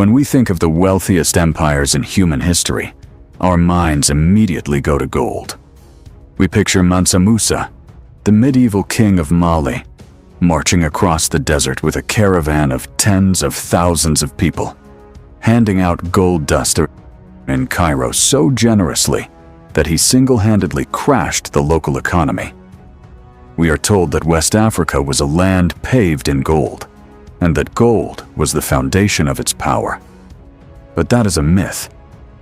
When we think of the wealthiest empires in human history, our minds immediately go to gold. We picture Mansa Musa, the medieval king of Mali, marching across the desert with a caravan of tens of thousands of people, handing out gold dust in Cairo so generously that he single-handedly crashed the local economy. We are told that West Africa was a land paved in gold, and that gold was the foundation of its power. But that is a myth.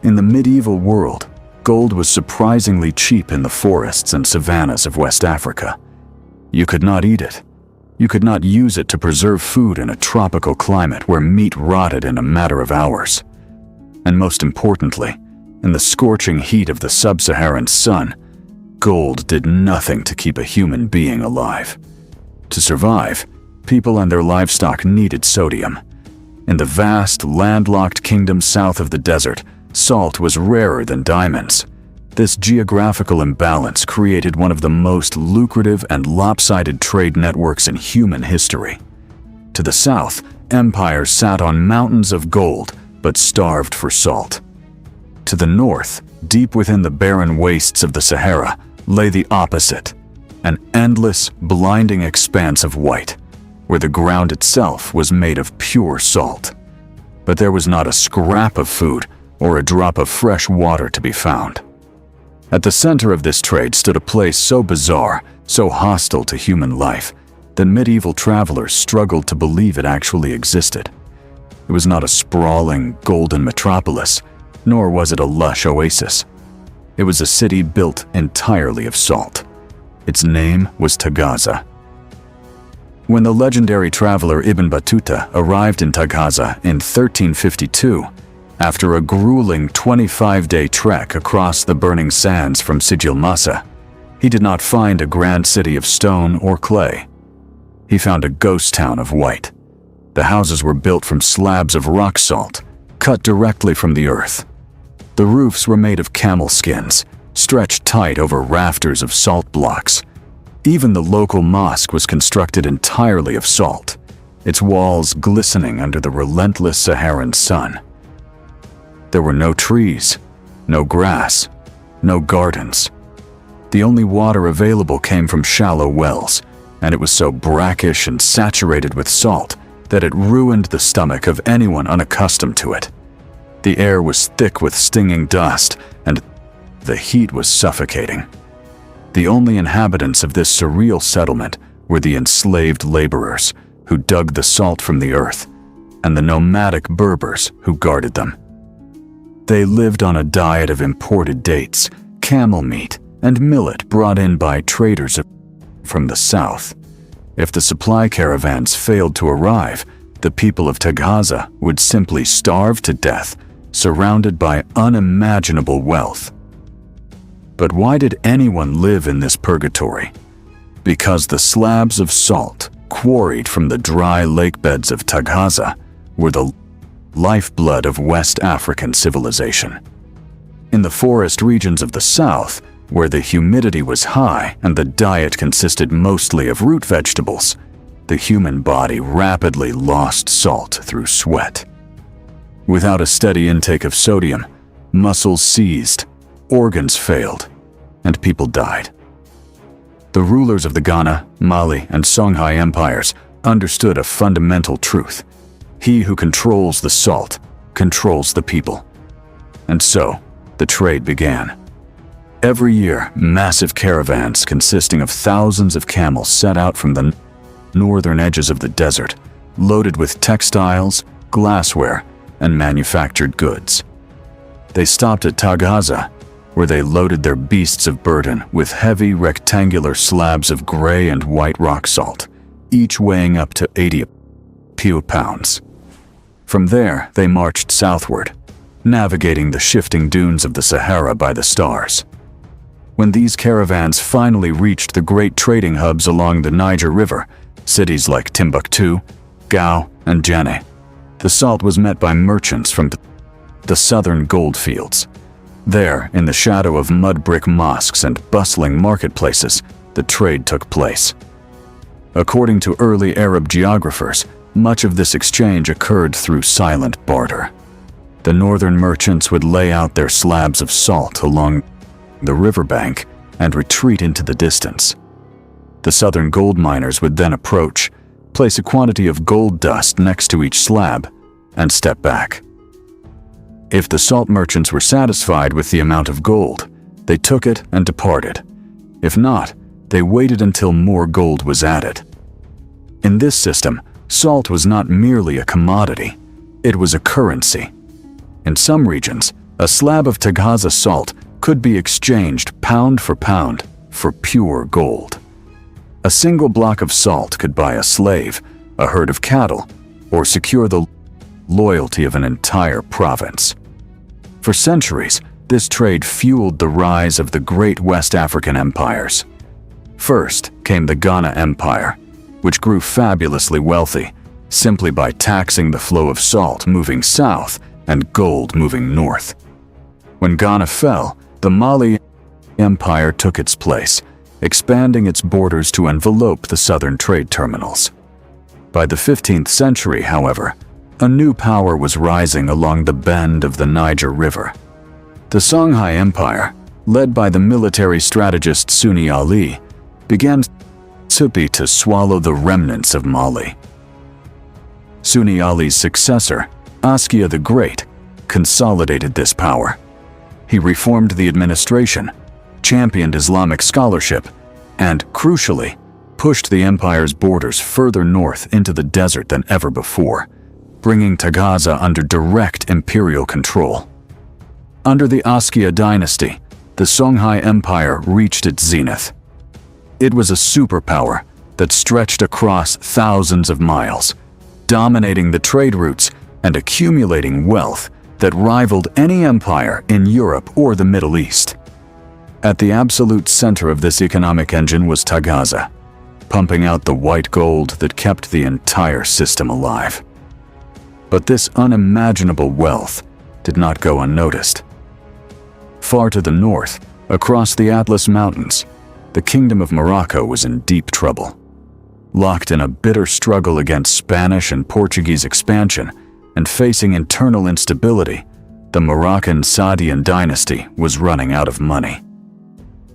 In the medieval world, gold was surprisingly cheap in the forests and savannas of West Africa. You could not eat it. You could not use it to preserve food in a tropical climate where meat rotted in a matter of hours. And most importantly, in the scorching heat of the sub-Saharan sun, gold did nothing to keep a human being alive. To survive, people and their livestock needed sodium. In the vast, landlocked kingdom south of the desert, salt was rarer than diamonds. This geographical imbalance created one of the most lucrative and lopsided trade networks in human history. To the south, empires sat on mountains of gold, but starved for salt. To the north, deep within the barren wastes of the Sahara, lay the opposite, an endless, blinding expanse of white, where the ground itself was made of pure salt. But there was not a scrap of food or a drop of fresh water to be found. At the center of this trade stood a place so bizarre, so hostile to human life, that medieval travelers struggled to believe it actually existed. It was not a sprawling, golden metropolis, nor was it a lush oasis. It was a city built entirely of salt. Its name was Tagaza. When the legendary traveler Ibn Battuta arrived in Tagaza in 1352, after a grueling 25-day trek across the burning sands from Sijil Masa, he did not find a grand city of stone or clay. He found a ghost town of white. The houses were built from slabs of rock salt, cut directly from the earth. The roofs were made of camel skins, stretched tight over rafters of salt blocks. Even the local mosque was constructed entirely of salt, its walls glistening under the relentless Saharan sun. There were no trees, no grass, no gardens. The only water available came from shallow wells, and it was so brackish and saturated with salt that it ruined the stomach of anyone unaccustomed to it. The air was thick with stinging dust, and the heat was suffocating. The only inhabitants of this surreal settlement were the enslaved laborers who dug the salt from the earth, and the nomadic Berbers who guarded them. They lived on a diet of imported dates, camel meat, and millet brought in by traders from the south. If the supply caravans failed to arrive, the people of Tagaza would simply starve to death, surrounded by unimaginable wealth. But why did anyone live in this purgatory? Because the slabs of salt, quarried from the dry lake beds of Tagaza, were the lifeblood of West African civilization. In the forest regions of the south, where the humidity was high and the diet consisted mostly of root vegetables, the human body rapidly lost salt through sweat. Without a steady intake of sodium, muscles seized, organs failed, and people died. The rulers of the Ghana, Mali, and Songhai empires understood a fundamental truth. He who controls the salt controls the people. And so, the trade began. Every year, massive caravans consisting of thousands of camels set out from the northern edges of the desert, loaded with textiles, glassware, and manufactured goods. They stopped at Tagaza, where they loaded their beasts of burden with heavy rectangular slabs of gray and white rock salt, each weighing up to 80 pounds. From there, they marched southward, navigating the shifting dunes of the Sahara by the stars. When these caravans finally reached the great trading hubs along the Niger River, cities like Timbuktu, Gao, and Djenné, the salt was met by merchants from the southern gold fields. There, in the shadow of mud brick mosques and bustling marketplaces, the trade took place. According to early Arab geographers, Much of this exchange occurred through silent barter. The northern merchants would lay out their slabs of salt along the riverbank and retreat into the distance. The southern gold miners would then approach, place a quantity of gold dust next to each slab, and step back. If the salt merchants were satisfied with the amount of gold, they took it and departed. If not, they waited until more gold was added. In this system, salt was not merely a commodity, it was a currency. In some regions, a slab of Tagaza salt could be exchanged pound for pure gold. A single block of salt could buy a slave, a herd of cattle, or secure the loyalty of an entire province. For centuries, this trade fueled the rise of the great West African empires. First came the Ghana Empire, which grew fabulously wealthy simply by taxing the flow of salt moving south and gold moving north. When Ghana fell, the Mali Empire took its place, expanding its borders to envelope the southern trade terminals. By the 15th century, however, a new power was rising along the bend of the Niger River. The Songhai Empire, led by the military strategist Sunni Ali, began to swallow the remnants of Mali. Sunni Ali's successor, Askia the Great, consolidated this power. He reformed the administration, championed Islamic scholarship, and, crucially, pushed the empire's borders further north into the desert than ever before, bringing Tagaza under direct imperial control. Under the Askia dynasty, the Songhai Empire reached its zenith. It was a superpower that stretched across thousands of miles, dominating the trade routes and accumulating wealth that rivaled any empire in Europe or the Middle East. At the absolute center of this economic engine was Tagaza, pumping out the white gold that kept the entire system alive. But this unimaginable wealth did not go unnoticed. Far to the north, across the Atlas Mountains, the Kingdom of Morocco was in deep trouble. Locked in a bitter struggle against Spanish and Portuguese expansion and facing internal instability, the Moroccan Saadian dynasty was running out of money.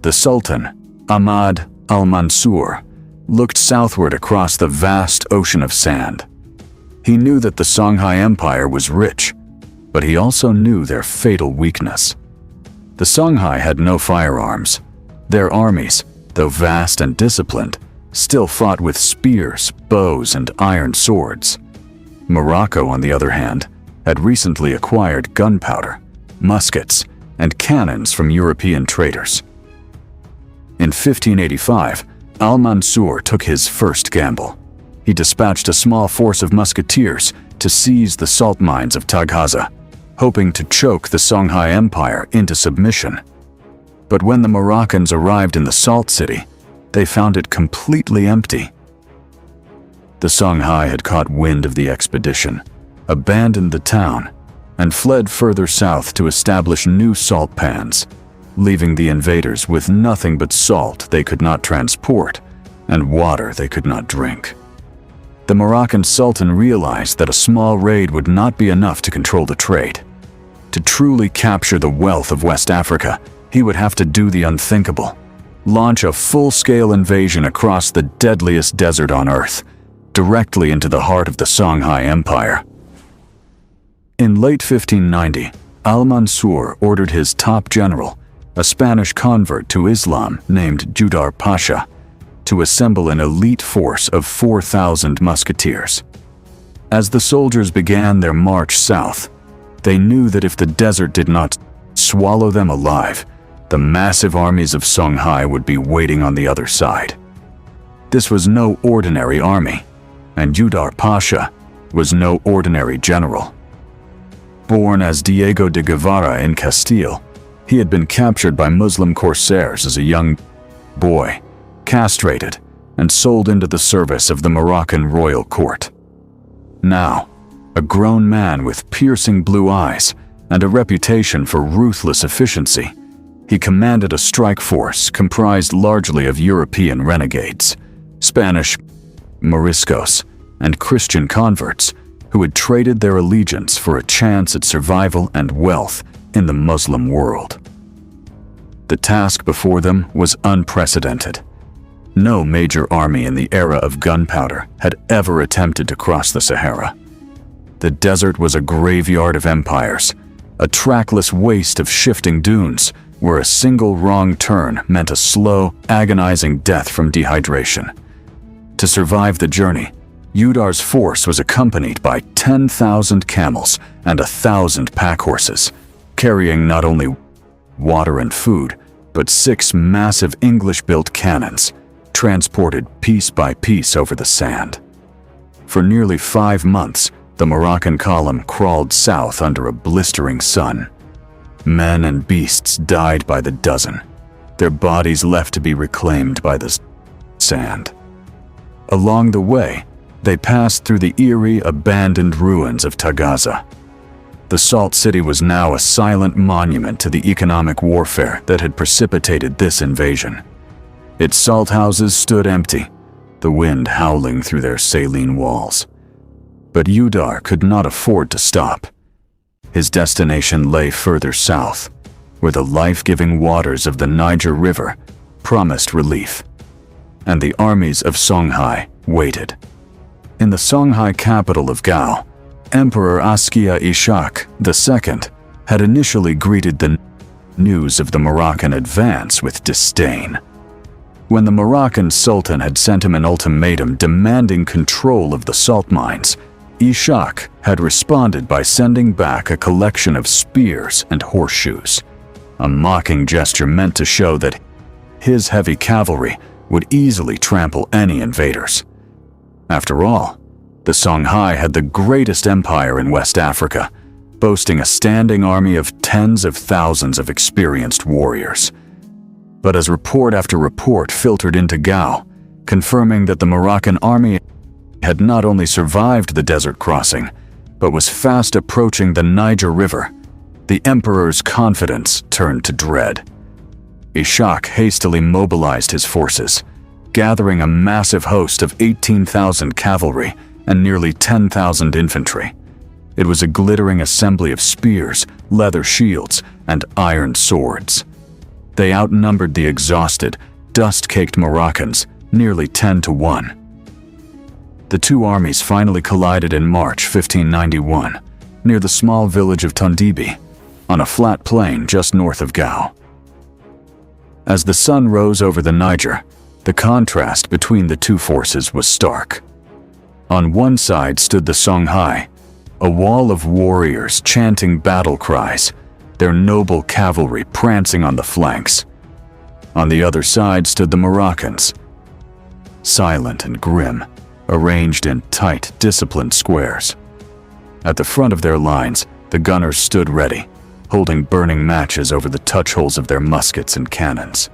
The Sultan, Ahmad al-Mansur, looked southward across the vast ocean of sand. He knew that the Songhai Empire was rich, but he also knew their fatal weakness. The Songhai had no firearms. Their armies, though vast and disciplined, still fought with spears, bows, and iron swords. Morocco, on the other hand, had recently acquired gunpowder, muskets, and cannons from European traders. In 1585, al-Mansur took his first gamble. He dispatched a small force of musketeers to seize the salt mines of Tagaza, hoping to choke the Songhai Empire into submission. But when the Moroccans arrived in the salt city, they found it completely empty. The Songhai had caught wind of the expedition, abandoned the town, and fled further south to establish new salt pans, leaving the invaders with nothing but salt they could not transport and water they could not drink. The Moroccan Sultan realized that a small raid would not be enough to control the trade. To truly capture the wealth of West Africa, he would have to do the unthinkable: launch a full-scale invasion across the deadliest desert on Earth, directly into the heart of the Songhai Empire. In late 1590, al-Mansur ordered his top general, a Spanish convert to Islam named Judar Pasha, to assemble an elite force of 4,000 musketeers. As the soldiers began their march south, they knew that if the desert did not swallow them alive, the massive armies of Songhai would be waiting on the other side. This was no ordinary army, and Judar Pasha was no ordinary general. Born as Diego de Guevara in Castile, he had been captured by Muslim corsairs as a young boy, castrated, and sold into the service of the Moroccan royal court. Now, a grown man with piercing blue eyes and a reputation for ruthless efficiency, he commanded a strike force comprised largely of European renegades, Spanish Moriscos, and Christian converts who had traded their allegiance for a chance at survival and wealth in the Muslim world. The task before them was unprecedented. No major army in the era of gunpowder had ever attempted to cross the Sahara. The desert was a graveyard of empires, a trackless waste of shifting dunes where a single wrong turn meant a slow, agonizing death from dehydration. To survive the journey, Udar's force was accompanied by 10,000 camels and 1,000 pack horses, carrying not only water and food, but 6 massive English-built cannons, transported piece by piece over the sand. For nearly 5 months, the Moroccan column crawled south under a blistering sun. Men and beasts died by the dozen, their bodies left to be reclaimed by the sand. Along the way, they passed through the eerie, abandoned ruins of Tagaza. The Salt City was now a silent monument to the economic warfare that had precipitated this invasion. Its salt houses stood empty, the wind howling through their saline walls. But Udar could not afford to stop. His destination lay further south, where the life-giving waters of the Niger River promised relief, and the armies of Songhai waited. In the Songhai capital of Gao, Emperor Askia Ishak II had initially greeted the news of the Moroccan advance with disdain. When the Moroccan Sultan had sent him an ultimatum demanding control of the salt mines, Ishak had responded by sending back a collection of spears and horseshoes, a mocking gesture meant to show that his heavy cavalry would easily trample any invaders. After all, the Songhai had the greatest empire in West Africa, boasting a standing army of tens of thousands of experienced warriors. But as report after report filtered into Gao, confirming that the Moroccan army had not only survived the desert crossing, but was fast approaching the Niger River, the emperor's confidence turned to dread. Ishak hastily mobilized his forces, gathering a massive host of 18,000 cavalry and nearly 10,000 infantry. It was a glittering assembly of spears, leather shields, and iron swords. They outnumbered the exhausted, dust-caked Moroccans nearly 10-1. The two armies finally collided in March 1591, near the small village of Tondibi, on a flat plain just north of Gao. As the sun rose over the Niger, the contrast between the two forces was stark. On one side stood the Songhai, a wall of warriors chanting battle cries, their noble cavalry prancing on the flanks. On the other side stood the Moroccans, silent and grim, arranged in tight, disciplined squares. At the front of their lines, the gunners stood ready, holding burning matches over the touch holes of their muskets and cannons.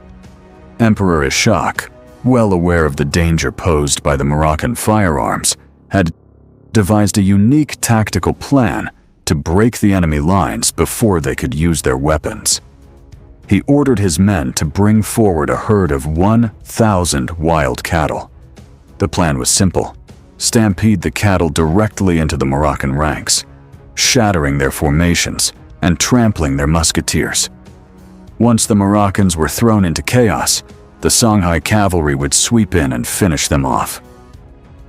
Emperor Ishak, well aware of the danger posed by the Moroccan firearms, had devised a unique tactical plan to break the enemy lines before they could use their weapons. He ordered his men to bring forward a herd of 1,000 wild cattle. The plan was simple: stampede the cattle directly into the Moroccan ranks, shattering their formations and trampling their musketeers. Once the Moroccans were thrown into chaos, the Songhai cavalry would sweep in and finish them off.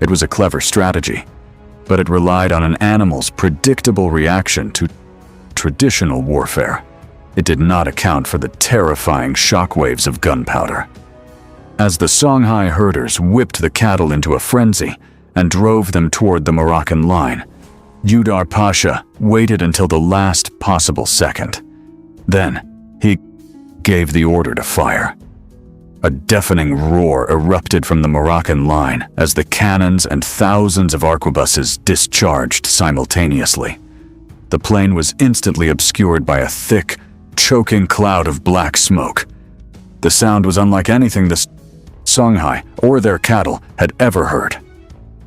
It was a clever strategy, but it relied on an animal's predictable reaction to traditional warfare. It did not account for the terrifying shockwaves of gunpowder. As the Songhai herders whipped the cattle into a frenzy and drove them toward the Moroccan line, Udar Pasha waited until the last possible second. Then, he gave the order to fire. A deafening roar erupted from the Moroccan line as the cannons and thousands of arquebuses discharged simultaneously. The plain was instantly obscured by a thick, choking cloud of black smoke. The sound was unlike anything the Songhai or their cattle had ever heard.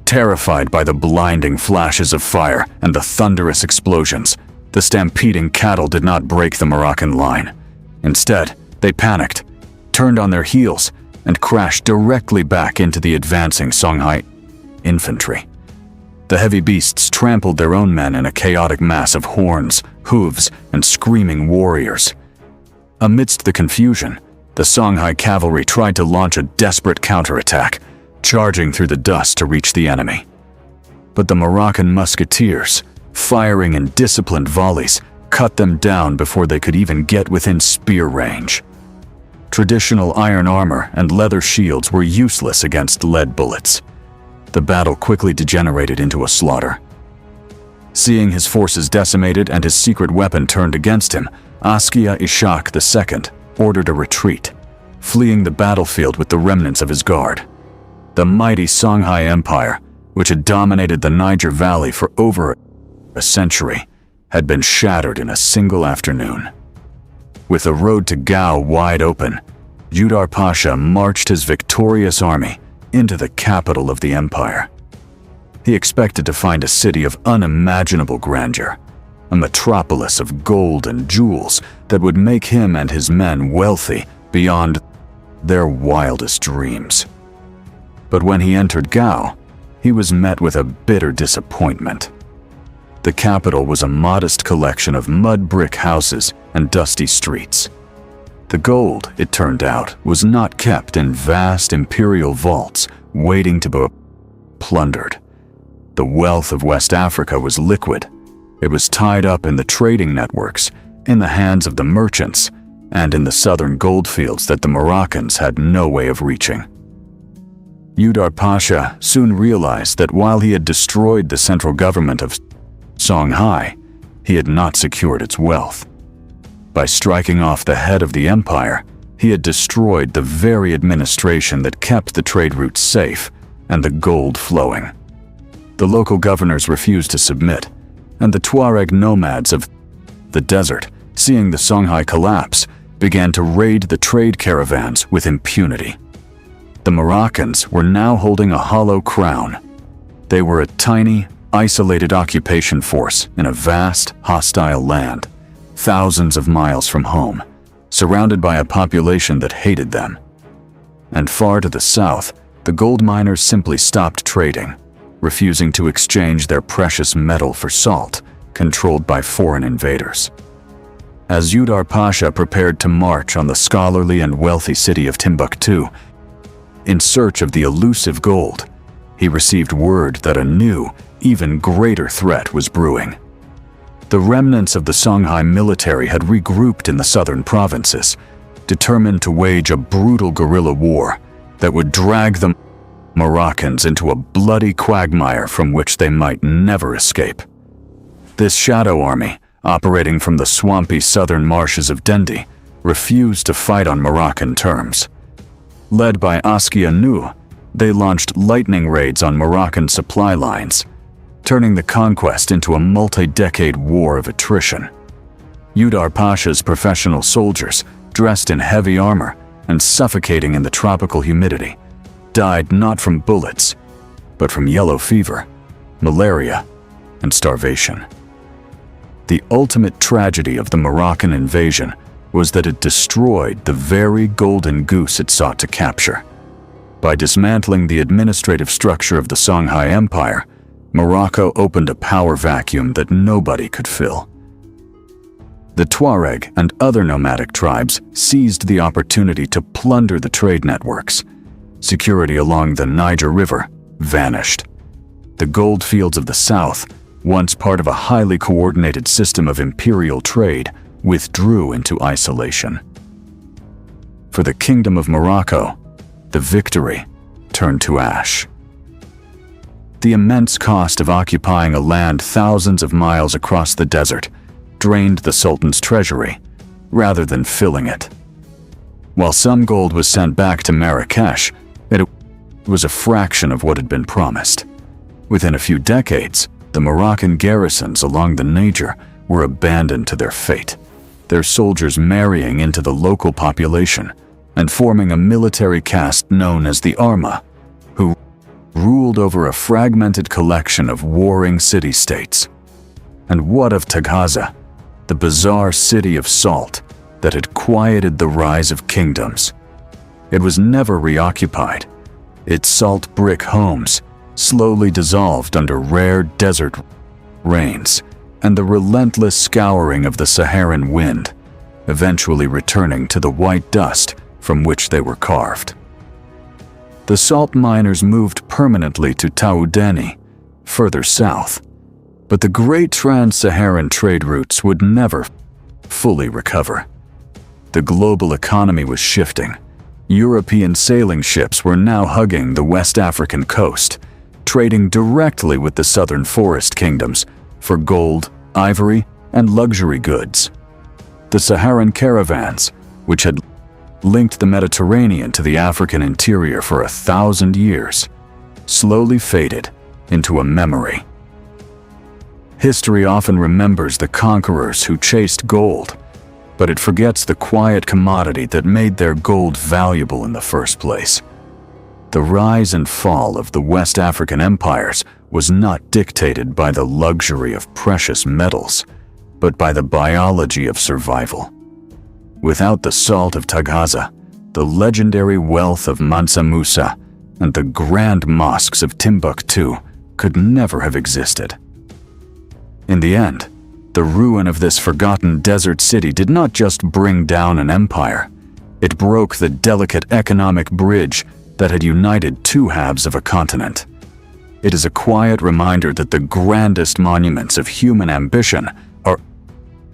Terrified by the blinding flashes of fire and the thunderous explosions, the stampeding cattle did not break the Moroccan line. Instead, they panicked, turned on their heels, and crashed directly back into the advancing Songhai infantry. The heavy beasts trampled their own men in a chaotic mass of horns, hooves, and screaming warriors. Amidst the confusion, the Songhai cavalry tried to launch a desperate counterattack, charging through the dust to reach the enemy. But the Moroccan musketeers, firing in disciplined volleys, cut them down before they could even get within spear range. Traditional iron armor and leather shields were useless against lead bullets. The battle quickly degenerated into a slaughter. Seeing his forces decimated and his secret weapon turned against him, Askia Ishak II ordered a retreat, fleeing the battlefield with the remnants of his guard. The mighty Songhai Empire, which had dominated the Niger Valley for over a century, had been shattered in a single afternoon. With the road to Gao wide open, Yudar Pasha marched his victorious army into the capital of the empire. He expected to find a city of unimaginable grandeur, a metropolis of gold and jewels that would make him and his men wealthy beyond their wildest dreams. But when he entered Gao, he was met with a bitter disappointment. The capital was a modest collection of mud brick houses and dusty streets. The gold, it turned out, was not kept in vast imperial vaults waiting to be plundered. The wealth of West Africa was liquid. It was tied up in the trading networks, in the hands of the merchants, and in the southern goldfields that the Moroccans had no way of reaching. Yudar Pasha soon realized that while he had destroyed the central government of Songhai, he had not secured its wealth. By striking off the head of the empire, he had destroyed the very administration that kept the trade routes safe and the gold flowing. The local governors refused to submit, and the Tuareg nomads of the desert, seeing the Songhai collapse, began to raid the trade caravans with impunity. The Moroccans were now holding a hollow crown. They were a tiny, isolated occupation force in a vast, hostile land, thousands of miles from home, surrounded by a population that hated them. And far to the south, the gold miners simply stopped trading, refusing to exchange their precious metal for salt, controlled by foreign invaders. As Yudar Pasha prepared to march on the scholarly and wealthy city of Timbuktu, in search of the elusive gold, he received word that a new, even greater threat was brewing. The remnants of the Songhai military had regrouped in the southern provinces, determined to wage a brutal guerrilla war that would drag the Moroccans into a bloody quagmire from which they might never escape. This shadow army, operating from the swampy southern marshes of Dendi, refused to fight on Moroccan terms. Led by Askia Nu, they launched lightning raids on Moroccan supply lines, turning the conquest into a multi-decade war of attrition. Yudar Pasha's professional soldiers, dressed in heavy armor and suffocating in the tropical humidity, died not from bullets, but from yellow fever, malaria, and starvation. The ultimate tragedy of the Moroccan invasion was that it destroyed the very golden goose it sought to capture. By dismantling the administrative structure of the Songhai Empire, Morocco opened a power vacuum that nobody could fill. The Tuareg and other nomadic tribes seized the opportunity to plunder the trade networks. Security along the Niger River vanished. The gold fields of the south, once part of a highly coordinated system of imperial trade, withdrew into isolation. For the Kingdom of Morocco, the victory turned to ash. The immense cost of occupying a land thousands of miles across the desert drained the Sultan's treasury, rather than filling it. While some gold was sent back to Marrakesh, it was a fraction of what had been promised. Within a few decades, the Moroccan garrisons along the Niger were abandoned to their fate, their soldiers marrying into the local population and forming a military caste known as the Arma, who ruled over a fragmented collection of warring city-states. And what of Taghaza, the bizarre city of salt that had quieted the rise of kingdoms? It was never reoccupied. Its salt brick homes, slowly dissolved under rare desert rains and the relentless scouring of the Saharan wind, eventually returning to the white dust from which they were carved. The salt miners moved permanently to Taoudeni, further south, but the great trans-Saharan trade routes would never fully recover. The global economy was shifting. European sailing ships were now hugging the West African coast, trading directly with the southern forest kingdoms for gold, ivory, and luxury goods. The Saharan caravans, which had linked the Mediterranean to the African interior for 1,000 years, slowly faded into a memory. History often remembers the conquerors who chased gold, but it forgets the quiet commodity that made their gold valuable in the first place. The rise and fall of the West African empires was not dictated by the luxury of precious metals, but by the biology of survival. Without the salt of Tagaza, the legendary wealth of Mansa Musa, and the grand mosques of Timbuktu could never have existed. In the end, the ruin of this forgotten desert city did not just bring down an empire, it broke the delicate economic bridge that had united two halves of a continent. It is a quiet reminder that the grandest monuments of human ambition are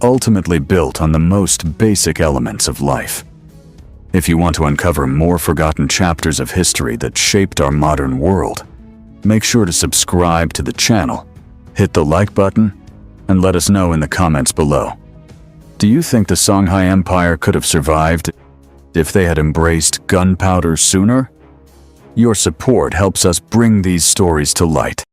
ultimately built on the most basic elements of life. If you want to uncover more forgotten chapters of history that shaped our modern world, make sure to subscribe to the channel, hit the like button, and let us know in the comments below. Do you think the Songhai Empire could have survived if they had embraced gunpowder sooner? Your support helps us bring these stories to light.